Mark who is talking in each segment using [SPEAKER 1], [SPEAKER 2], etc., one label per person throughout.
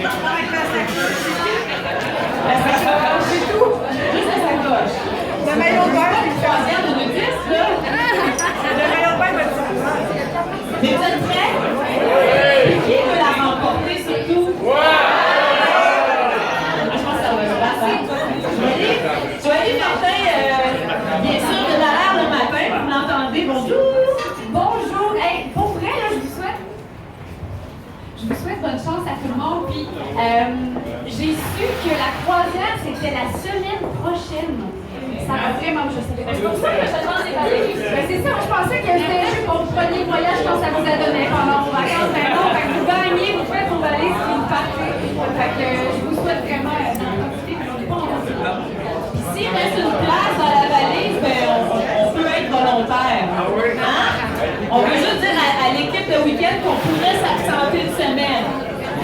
[SPEAKER 1] La sacoche, c'est tout. Juste la sacoche. Le maillot de bain, c'est le troisième de nudiste, là. Le maillot de bain va être ça. Mais vous êtes prêts? Oui! Qui veut la remporter, surtout? Je pense que ça va se passer. Joanie Martin, bien sûr, de l'heure le matin, vous l'entendez. Bonjour!
[SPEAKER 2] Bonjour! Hey, pour vrai, là, je vous souhaite bonne chance à tout le monde. Puis, j'ai su que la croisière, c'était la semaine prochaine. Ça va vraiment, je savais pas. C'est pour ça que je demande des valises. C'est ça, je pensais que c'était juste pour le premier voyage quand ça vous a donné pendant vos vacances. Mais non, vous gagnez, vous faites vos valises et vous partez. Fait que je vous souhaite vraiment d'en profiter, mais on n'est pas en train.
[SPEAKER 1] S'il reste une place dans la valise, ben, on peut être volontaire. Hein? On veut juste dire à l'équipe de week-end qu'on pourrait s'absenter une semaine.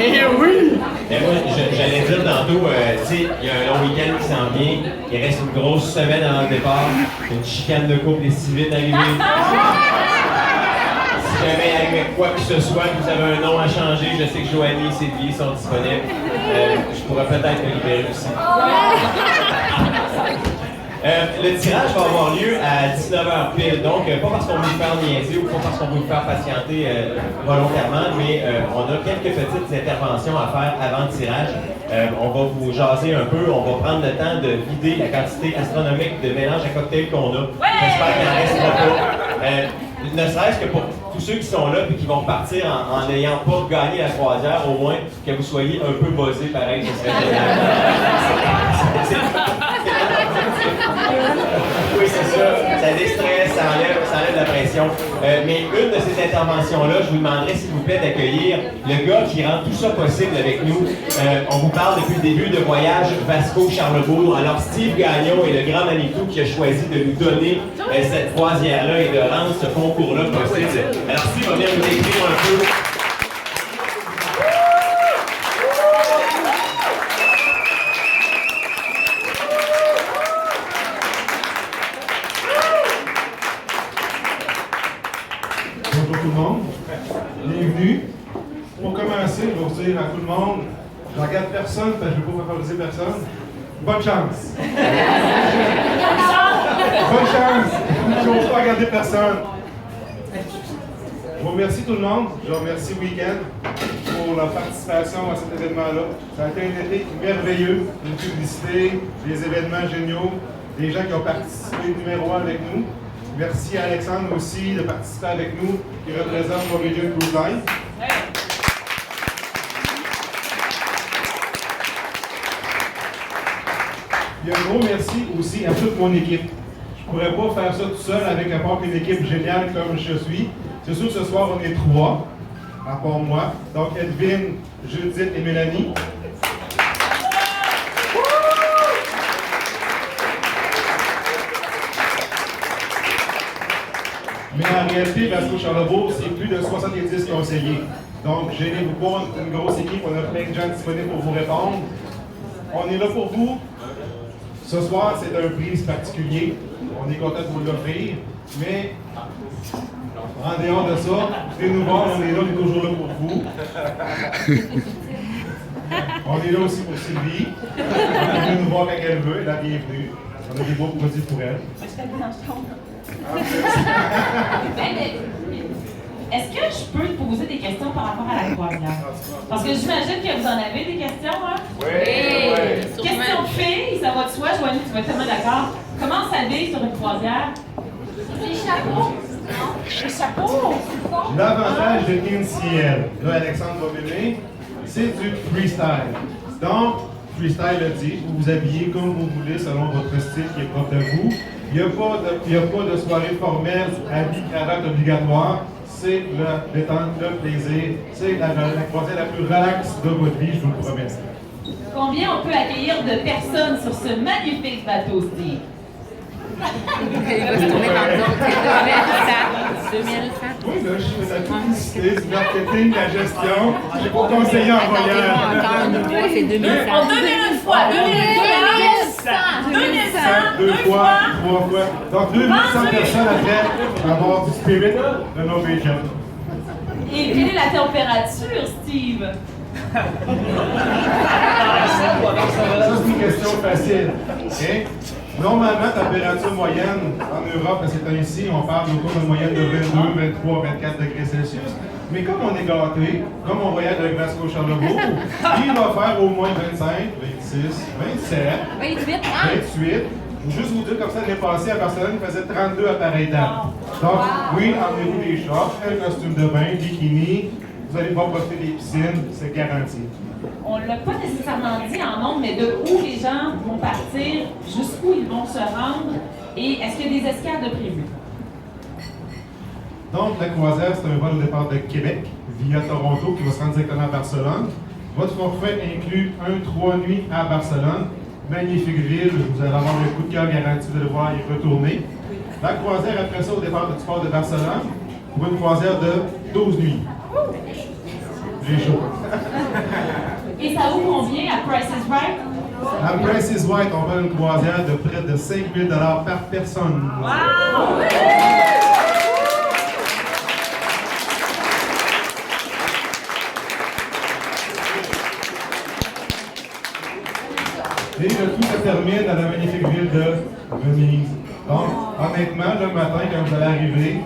[SPEAKER 3] Eh oui!
[SPEAKER 4] Mais moi, j'allais dire tantôt, tu sais, il y a un long week-end qui s'en vient, il reste une grosse semaine avant le départ, une chicane de couple est si vite arrivée. Si jamais il arrive quoi que ce soit, que vous avez un nom à changer, je sais que Joanie et Sylvie sont disponibles. Je pourrais peut-être me libérer aussi. Le tirage va avoir lieu à 19h pile, donc pas parce qu'on veut vous faire niaiser ou pas parce qu'on veut vous faire patienter volontairement, mais on a quelques petites interventions à faire avant le tirage. On va vous jaser un peu, on va prendre le temps de vider la quantité astronomique de mélange à cocktail qu'on a. J'espère qu'il n'en restera pas. Ne serait-ce que pour tous ceux qui sont là et qui vont partir en n'ayant pas gagné la croisière, au moins que vous soyez un peu buzzés pareil, ce serait génial. Oui, c'est ça. Ça déstresse, ça enlève la pression. Mais une de ces interventions-là, je vous demanderais, s'il vous plaît, d'accueillir le gars qui rend tout ça possible avec nous. On vous parle depuis le début de Voyage Vasco-Charlebourg. Alors, Steve Gagnon est le grand Manitou qui a choisi de nous donner cette croisière-là et de rendre ce concours-là possible. Alors, Steve va venir nous décrire un peu.
[SPEAKER 3] Bonjour tout le monde. Bienvenue. Pour commencer, je vais vous dire à tout le monde, je ne regarde personne parce que je ne veux pas favoriser personne. Bonne chance. Bonne chance. Je ne veux pas regarder personne. Je vous remercie tout le monde. Je remercie Weekend pour leur participation à cet événement-là. Ça a été un été merveilleux, une publicité, des événements géniaux, des gens qui ont participé numéro 1 avec nous. Merci à Alexandre aussi de participer avec nous, qui représente Norwegian Cruise Line. Et un gros merci aussi à toute mon équipe. Je ne pourrais pas faire ça tout seul avec à part une équipe géniale comme je suis. C'est sûr que ce soir, on est 3, à part moi. Donc, Edwin, Judith et Mélanie. Mais en réalité, Vasco-Charlebourg, c'est plus de 70 conseillers. Donc, gênez-vous pas, on est une grosse équipe, on a plein de gens disponibles pour vous répondre. On est là pour vous. Ce soir, c'est un prix particulier. On est content de vous l'offrir. Mais, en dehors de ça, venez nous voir, on est là, on est toujours là pour vous. On est là aussi pour Sylvie. Venez nous voir quand elle veut, la bienvenue. On a des beaux produits pour elle.
[SPEAKER 1] Est-ce que je peux te poser des questions par rapport à la croisière? Parce que j'imagine que vous en avez des questions, hein?
[SPEAKER 3] Oui!
[SPEAKER 1] Question de fille, ça va de soi, Joanie, tu vas être tellement d'accord. Comment s'habiller sur une croisière?
[SPEAKER 2] Les chapeaux!
[SPEAKER 1] Les chapeaux!
[SPEAKER 3] L'avantage de NCL, là Alexandre va venir, c'est du freestyle. Donc, freestyle le dit, vous vous habillez comme vous voulez selon votre style qui est propre à vous. Il n'y a pas de soirée formelle, habit, cravate obligatoire. C'est le détente, le plaisir. C'est la croisière la plus relaxe de votre vie, je vous le promets.
[SPEAKER 1] Combien on peut accueillir de personnes sur ce magnifique bateau, Steve?
[SPEAKER 5] Il va se tourner par nous autres. 2100.
[SPEAKER 3] Oui, là, je fais la publicité, du marketing, la gestion. J'ai pas conseillé en voyage.
[SPEAKER 5] Moi, c'est 2100.
[SPEAKER 1] On donne une fois, 2100,
[SPEAKER 3] Deux fois, 3 fois. Donc 2100 personnes après avoir du spirit de Norwegian.
[SPEAKER 1] Et quelle est la température, Steve?
[SPEAKER 3] Ça, c'est une question facile. OK? Normalement, température moyenne en Europe, ces temps-ci, on parle autour d'une moyenne de 22, 23, 24 degrés Celsius. Mais comme on est gâté, comme on voyage avec Glasgow-Charlebourg, il va faire au moins 25, 26, 27, 28. Je veux juste vous dire, comme ça, l'année passée, à Barcelone, il faisait 32 à pareille date. Donc, oui, emmenez-vous des shorts, un costume de bain, bikini. Vous allez pouvoir profiter des piscines, c'est garanti.
[SPEAKER 1] On ne l'a pas nécessairement dit en nombre, mais de où les gens vont partir, jusqu'où ils vont se rendre, et est-ce qu'il y a des escales de prévues?
[SPEAKER 3] Donc, la croisière, c'est un vol au départ de Québec, via Toronto, qui va se rendre directement à Barcelone. Votre forfait inclut 3 nuits à Barcelone. Magnifique ville, vous allez avoir un coup de cœur garanti de devoir y retourner. La croisière, après ça, au départ du port de Barcelone, pour une croisière de 12 nuits. J'ai chaud.
[SPEAKER 1] Et ça vaut combien à Price is Right?
[SPEAKER 3] À Price is Right, on va une croisière de près de 5 000 $ par personne.
[SPEAKER 1] Wow!
[SPEAKER 3] Et le tout se termine à la magnifique ville de Venise. Donc, honnêtement, le matin, quand vous allez arriver,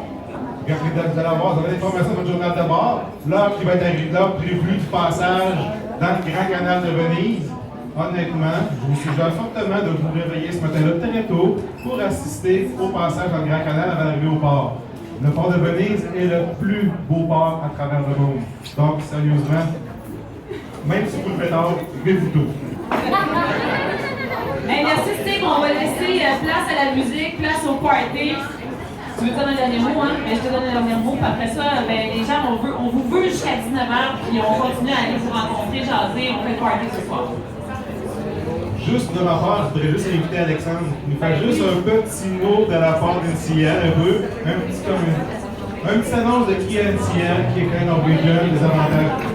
[SPEAKER 3] vous allez avoir l'information de votre journal de bord, l'heure qui va être arrivée, l'heure prévue du passage dans le Grand Canal de Venise. Honnêtement, je vous suggère fortement de vous réveiller ce matin-là très tôt pour assister au passage dans le Grand Canal avant d'arriver au port. Le port de Venise est le plus beau port à travers le monde. Donc, sérieusement, même si vous le faites tard, levez-vous tôt.
[SPEAKER 1] Hey, merci Steve, on va laisser place à la musique, place au party. Tu veux dire un dernier mot, hein? Mais je te donne un dernier mot, puis après ça, ben, les gens, on vous veut jusqu'à 19h, puis on continue à aller vous rencontrer, jaser, on fait le party ce soir.
[SPEAKER 3] Juste de ma part, je voudrais juste inviter Alexandre. Il nous fait juste un petit mot de la part d'NCL, un peu, un petit annonce de qui est NCL, qui est quand Norwegian, des avantages.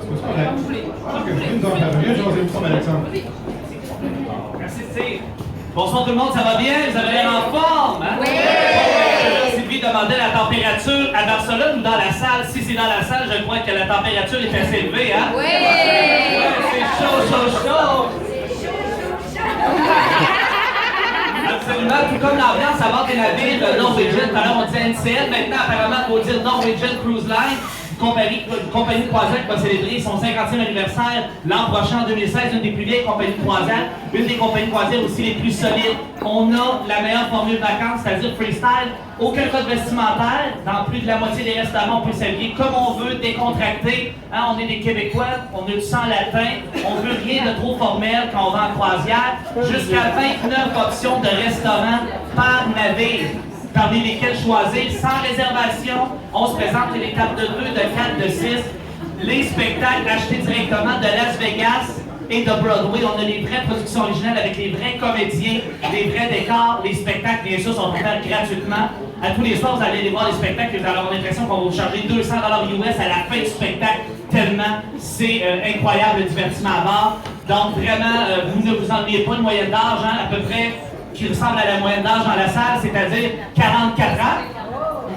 [SPEAKER 3] C'est correct. Ok, nous en faire bien, j'ose une Alexandre.
[SPEAKER 6] Merci Steve. Bonsoir tout le monde, ça va bien? Vous avez l'air en forme? Hein? Oui! Sylvie demandait la température à Barcelone ou dans la salle. Si c'est dans la salle, je crois que la température est assez élevée, hein? Oui! Ouais, c'est chaud! Absolument, tout comme l'ambiance à bord des navires Norwegian. Tout à l'heure, on disait NCL, maintenant, apparemment, il faut dire Norwegian Cruise Line. Une compagnie de croisière qui va célébrer son 50e anniversaire l'an prochain, en 2016, une des plus vieilles compagnies de croisière, une des compagnies de croisière aussi les plus solides. On a la meilleure formule vacances, c'est-à-dire freestyle, aucun code vestimentaire, dans plus de la moitié des restaurants, on peut s'habiller comme on veut, décontracté. Hein, on est des Québécois, on a du sang latin, on veut rien de trop formel quand on va en croisière. Jusqu'à 29 options de restaurants par navire, parmi lesquels choisir sans réservation. On se présente les tables de 2, de 4, de 6. Les spectacles achetés directement de Las Vegas et de Broadway. On a les vraies productions originales avec les vrais comédiens, les vrais décors. Les spectacles, bien sûr, sont offerts gratuitement. À tous les soirs, vous allez aller voir les spectacles et vous allez avoir l'impression qu'on va vous charger 200 $ US à la fin du spectacle, tellement c'est incroyable le divertissement à bord. Donc vraiment, vous ne vous ennuyez pas, de moyenne d'âge, hein, à peu près, qui ressemble à la moyenne d'âge dans la salle, c'est-à-dire 44 ans.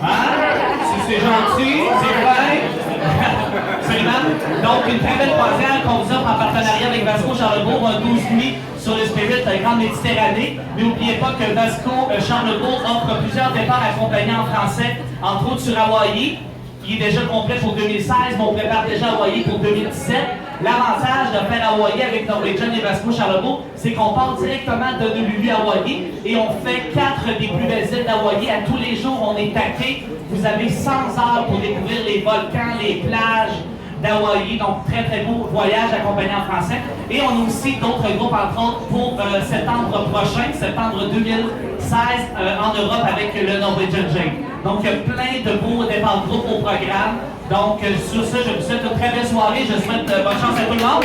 [SPEAKER 6] Hein? Si c'est gentil, c'est vrai. Absolument. Donc, une très belle croisière qu'on vous offre en partenariat avec Vasco Charlebourg, un 12 nuits sur le Spirit Grande Méditerranée. Mais n'oubliez pas que Vasco Charlebourg offre plusieurs départs accompagnés en français, entre autres sur Hawaï. Il est déjà complet pour 2016, mais on prépare déjà Hawaï pour 2017. L'avantage de faire Hawaï avec Norwegian et Vasco Charlebourg, c'est qu'on part directement de Honolulu à Hawaï et on fait 4 des plus belles îles d'Hawaï. À tous les jours, on est taqué. Vous avez 100 heures pour découvrir les volcans, les plages d'Hawaï. Donc, très, très beau voyage accompagné en français. Et on a aussi d'autres groupes, entre autres, pour septembre prochain, septembre 2016, en Europe avec le Norwegian Jade. Donc, plein de beaux départs de groupe au programme. Donc, sur ce, je vous souhaite une très belle soirée. Je souhaite bonne chance à tout le monde.